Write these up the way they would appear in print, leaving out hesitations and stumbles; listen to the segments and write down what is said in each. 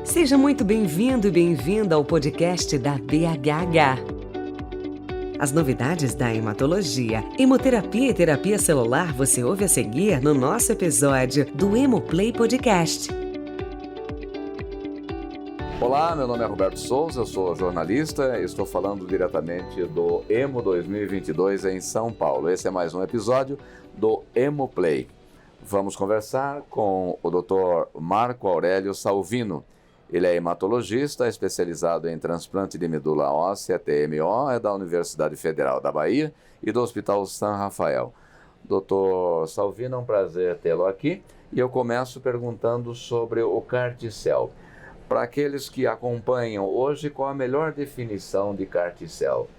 Seja muito bem-vindo e bem-vinda ao podcast da BHH. As novidades da hematologia, hemoterapia e terapia celular você ouve a seguir no nosso episódio do Hemoplay Podcast. Olá, meu nome é Roberto Souza, eu sou jornalista e estou falando diretamente do Hemo 2022 em São Paulo. Esse é mais um episódio do Hemoplay. Vamos conversar com o Dr. Marco Aurélio Salvino. Ele é hematologista, especializado em transplante de medula óssea, TMO, é da Universidade Federal da Bahia e do Hospital São Rafael. Dr. Salvino, é um prazer tê-lo aqui e eu começo perguntando sobre o CAR-T-cell. Para aqueles que acompanham hoje, qual a melhor definição de CAR-T-cell?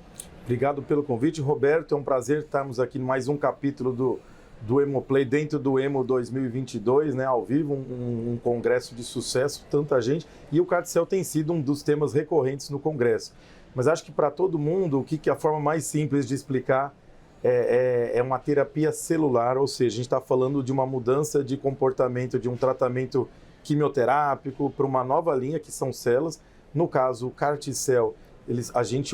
Obrigado pelo convite, Roberto. É um prazer estarmos aqui em mais um capítulo do Hemoplay dentro do Hemo 2022, né, ao vivo, um congresso de sucesso, tanta gente, e o CAR-T-cell tem sido um dos temas recorrentes no congresso. Mas acho que para todo mundo, a forma mais simples de explicar é uma terapia celular, ou seja, a gente está falando de uma mudança de comportamento, de um tratamento quimioterápico para uma nova linha, que são células. No caso, o CAR-T-cell,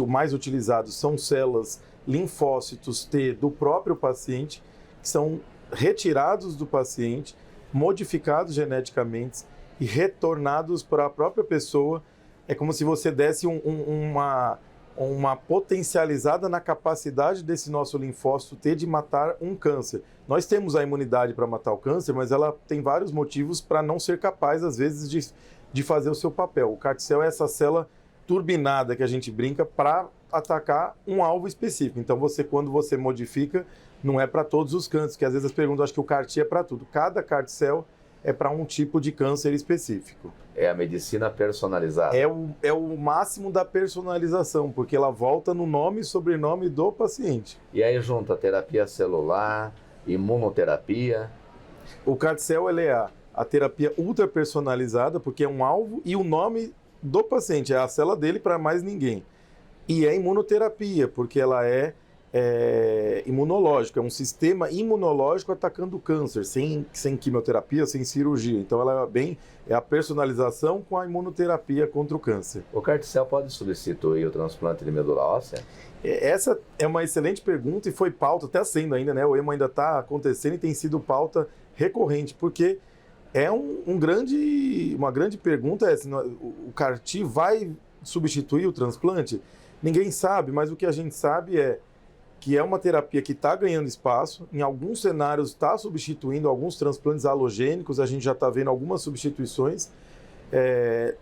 o mais utilizado são células linfócitos T do próprio paciente, que são retirados do paciente, modificados geneticamente e retornados para a própria pessoa. É como se você desse uma potencializada na capacidade desse nosso linfócito T de matar um câncer. Nós temos a imunidade para matar o câncer, mas ela tem vários motivos para não ser capaz, às vezes, de fazer o seu papel. O CAR-T-cell é essa célula turbinada que a gente brinca para atacar um alvo específico. Então, quando você modifica, não é para todos os cânceres, que às vezes as perguntas acham que o CAR-T é para tudo. Cada CAR-T-cell é para um tipo de câncer específico. É a medicina personalizada. É o máximo da personalização, porque ela volta no nome e sobrenome do paciente. E aí junta terapia celular, imunoterapia. O CAR-T-cell é a terapia ultra personalizada, porque é um alvo e o nome do paciente, é a célula dele para mais ninguém. E é imunoterapia, porque ela é imunológico, é um sistema imunológico atacando o câncer, sem quimioterapia, sem cirurgia. Então ela é a personalização com a imunoterapia contra o câncer. O CAR-T-cell pode substituir o transplante de medula óssea? Essa é uma excelente pergunta e foi pauta, até sendo ainda, né? O Hemo ainda está acontecendo e tem sido pauta recorrente, porque é uma grande pergunta, o CAR-T vai substituir o transplante? Ninguém sabe, mas o que a gente sabe é que é uma terapia que está ganhando espaço, em alguns cenários está substituindo alguns transplantes halogênicos, a gente já está vendo algumas substituições.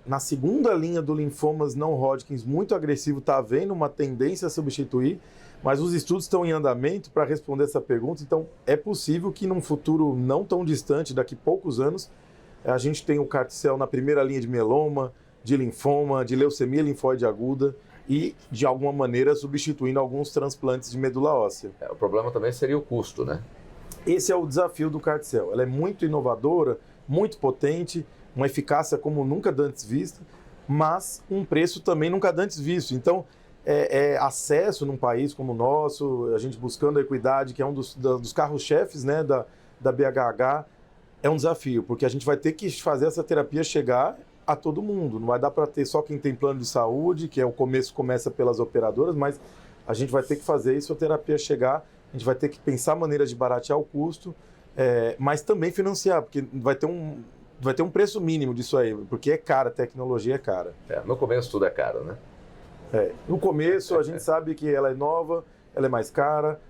Na segunda linha do linfomas não Hodgkins, muito agressivo, está havendo uma tendência a substituir, mas os estudos estão em andamento para responder essa pergunta, então é possível que num futuro não tão distante, daqui a poucos anos, a gente tenha o CAR-T-cell na primeira linha de mieloma, de linfoma, de leucemia linfóide aguda, e, de alguma maneira, substituindo alguns transplantes de medula óssea. O problema também seria o custo, né? Esse é o desafio do CAR-T-cell. Ela é muito inovadora, muito potente, uma eficácia como nunca antes vista, mas um preço também nunca antes visto. Então, acesso num país como o nosso, a gente buscando a equidade, que é um dos carros-chefes, né, da BHH, é um desafio, porque a gente vai ter que fazer essa terapia chegar a todo mundo. Não vai dar para ter só quem tem plano de saúde, que começa pelas operadoras, mas a gente vai ter que fazer isso, a terapia chegar, a gente vai ter que pensar maneiras de baratear o custo, mas também financiar, porque vai ter um preço mínimo disso aí, porque é cara, a tecnologia é cara. No começo tudo é caro, né? No começo a gente sabe que ela é nova, ela é mais cara,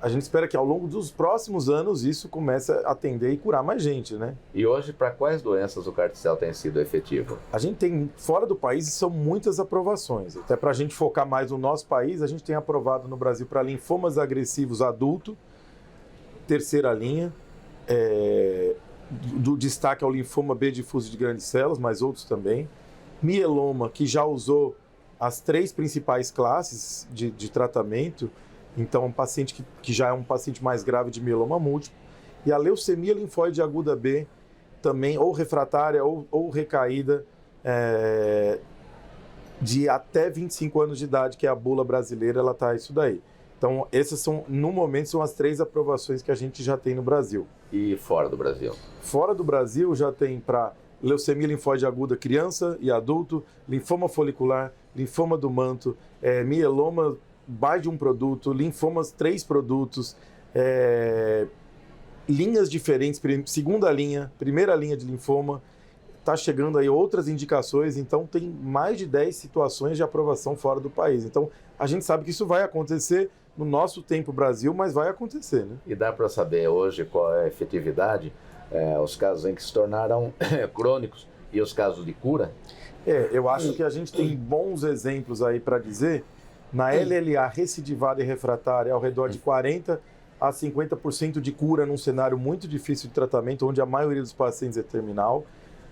a gente espera que ao longo dos próximos anos isso comece a atender e curar mais gente, né? E hoje, para quais doenças o CAR-T-cell tem sido efetivo? A gente tem, fora do país, são muitas aprovações. Até para a gente focar mais no nosso país, a gente tem aprovado no Brasil para linfomas agressivos adulto, terceira linha, do destaque ao linfoma B difuso de grandes células, mas outros também. Mieloma, que já usou as 3 principais classes de tratamento, então um paciente que já é um paciente mais grave de mieloma múltiplo, e a leucemia linfóide aguda B, também ou refratária ou recaída, de até 25 anos de idade, que é a bula brasileira, ela está isso daí. Então, essas no momento, são as 3 aprovações que a gente já tem no Brasil. E fora do Brasil? Fora do Brasil, já tem para leucemia linfóide aguda criança e adulto, linfoma folicular, linfoma do manto, mieloma, mais de um produto, linfomas, 3 produtos, linhas diferentes, segunda linha, primeira linha de linfoma, está chegando aí outras indicações, então tem mais de 10 situações de aprovação fora do país. Então, a gente sabe que isso vai acontecer no nosso tempo Brasil, mas vai acontecer, né? E dá para saber hoje qual é a efetividade, os casos em que se tornaram crônicos e os casos de cura? Eu acho que a gente tem bons exemplos aí para dizer. Na LLA recidivada e refratária, ao redor de 40% a 50% de cura num cenário muito difícil de tratamento, onde a maioria dos pacientes é terminal.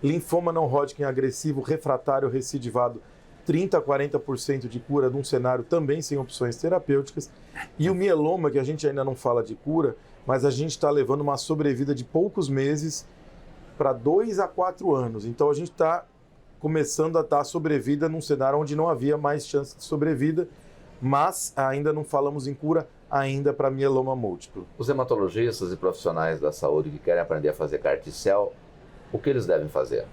Linfoma não Hodgkin agressivo, refratário, recidivado, 30% a 40% de cura num cenário também sem opções terapêuticas. E o mieloma, que a gente ainda não fala de cura, mas a gente está levando uma sobrevida de poucos meses para 2 a 4 anos. Então a gente está começando a dar sobrevida num cenário onde não havia mais chance de sobrevida, mas ainda não falamos em cura ainda para mieloma múltiplo. Os hematologistas e profissionais da saúde que querem aprender a fazer CAR-T-cell, o que eles devem fazer?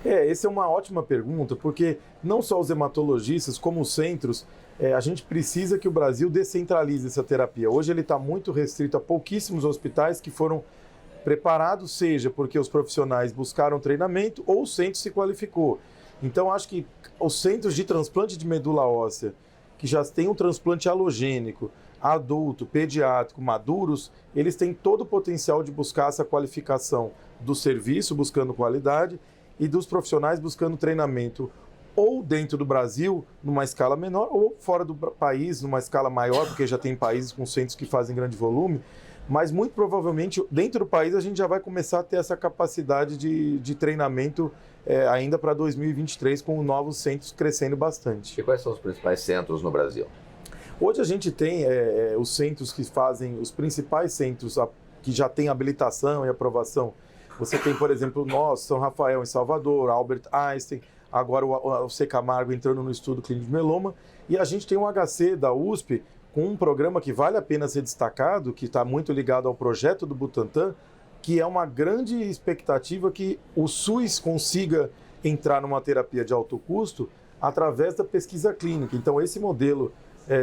Essa é uma ótima pergunta, porque não só os hematologistas, como os centros, a gente precisa que o Brasil descentralize essa terapia. Hoje ele está muito restrito a pouquíssimos hospitais que foram preparados, seja porque os profissionais buscaram treinamento ou o centro se qualificou. Então, acho que os centros de transplante de medula óssea, que já têm um transplante alogênico, adulto, pediátrico, maduros, eles têm todo o potencial de buscar essa qualificação do serviço, buscando qualidade, e dos profissionais buscando treinamento ou dentro do Brasil, numa escala menor, ou fora do país, numa escala maior, porque já tem países com centros que fazem grande volume, mas muito provavelmente dentro do país a gente já vai começar a ter essa capacidade de treinamento ainda para 2023, com novos centros crescendo bastante. E quais são os principais centros no Brasil? Hoje a gente tem os centros que fazem, os principais centros que já têm habilitação e aprovação. Você tem, por exemplo, nós, São Rafael em Salvador, Albert Einstein, agora o C. Camargo entrando no estudo clínico de mieloma, e a gente tem um HC da USP com um programa que vale a pena ser destacado, que está muito ligado ao projeto do Butantan, que é uma grande expectativa que o SUS consiga entrar numa terapia de alto custo através da pesquisa clínica. Então, esse modelo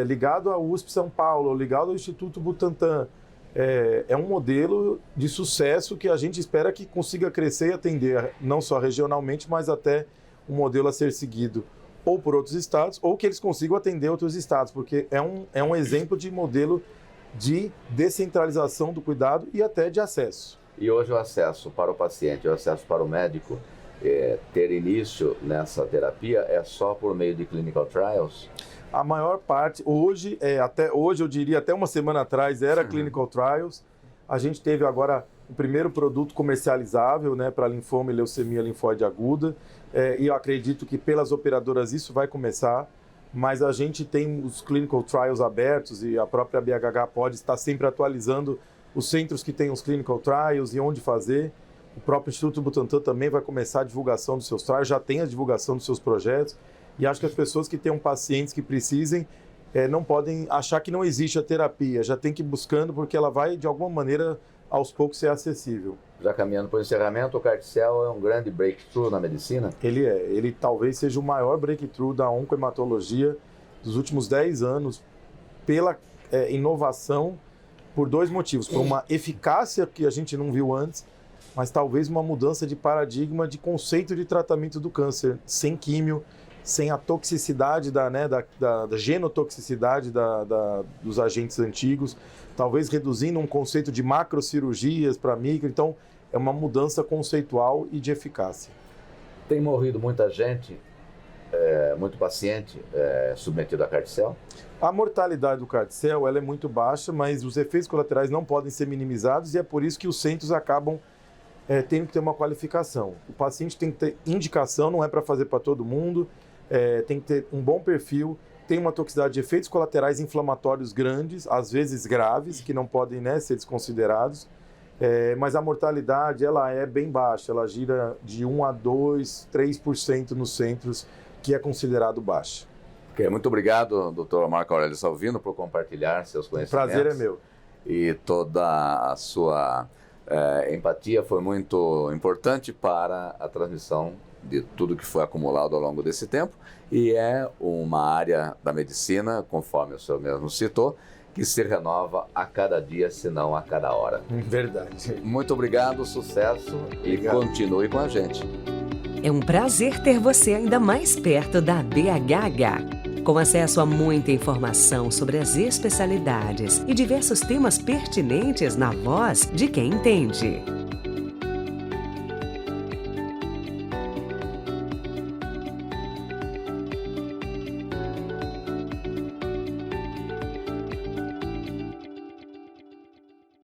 ligado à USP São Paulo, ligado ao Instituto Butantan, é um modelo de sucesso que a gente espera que consiga crescer e atender não só regionalmente, mas até um modelo a ser seguido ou por outros estados, ou que eles consigam atender outros estados, porque é um exemplo de modelo de descentralização do cuidado e até de acesso. E hoje o acesso para o paciente, o acesso para o médico ter início nessa terapia é só por meio de clinical trials? A maior parte, hoje, até hoje eu diria, até uma semana atrás, era clinical trials. A gente teve agora o primeiro produto comercializável, né, para linfoma e leucemia linfóide aguda, e eu acredito que pelas operadoras isso vai começar, mas a gente tem os clinical trials abertos e a própria BHH pode estar sempre atualizando os centros que têm os clinical trials e onde fazer. O próprio Instituto Butantan também vai começar a divulgação dos seus trials, já tem a divulgação dos seus projetos. E acho que as pessoas que tenham pacientes que precisem não podem achar que não existe a terapia, já tem que ir buscando, porque ela vai, de alguma maneira, aos poucos ser acessível. Já caminhando para o encerramento, o CAR-T-cell é um grande breakthrough na medicina? Ele talvez seja o maior breakthrough da oncohematologia dos últimos 10 anos, pela inovação, por 2 motivos. Por uma eficácia que a gente não viu antes, mas talvez uma mudança de paradigma de conceito de tratamento do câncer, sem químio, sem a toxicidade da genotoxicidade dos agentes antigos, talvez reduzindo um conceito de macrocirurgias para micro. Então, é uma mudança conceitual e de eficácia. Tem morrido muita gente, muito paciente submetido a CAR-T-cell? A mortalidade do CAR-T-cell ela é muito baixa, mas os efeitos colaterais não podem ser minimizados e é por isso que os centros acabam tendo que ter uma qualificação. O paciente tem que ter indicação, não é para fazer para todo mundo, tem que ter um bom perfil, tem uma toxicidade de efeitos colaterais inflamatórios grandes, às vezes graves, que não podem ser desconsiderados, mas a mortalidade ela é bem baixa, ela gira de 1 a 2, 3% nos centros, que é considerado baixa. Ok, muito obrigado, Dr. Marco Aurélio Salvino, por compartilhar seus conhecimentos. O prazer é meu. E toda a sua Empatia foi muito importante para a transmissão de tudo que foi acumulado ao longo desse tempo, e é uma área da medicina, conforme o senhor mesmo citou, que se renova a cada dia, se não a cada hora. Verdade. Muito obrigado, sucesso e continue com a gente. É um prazer ter você ainda mais perto da BHH. Com acesso a muita informação sobre as especialidades e diversos temas pertinentes na voz de quem entende.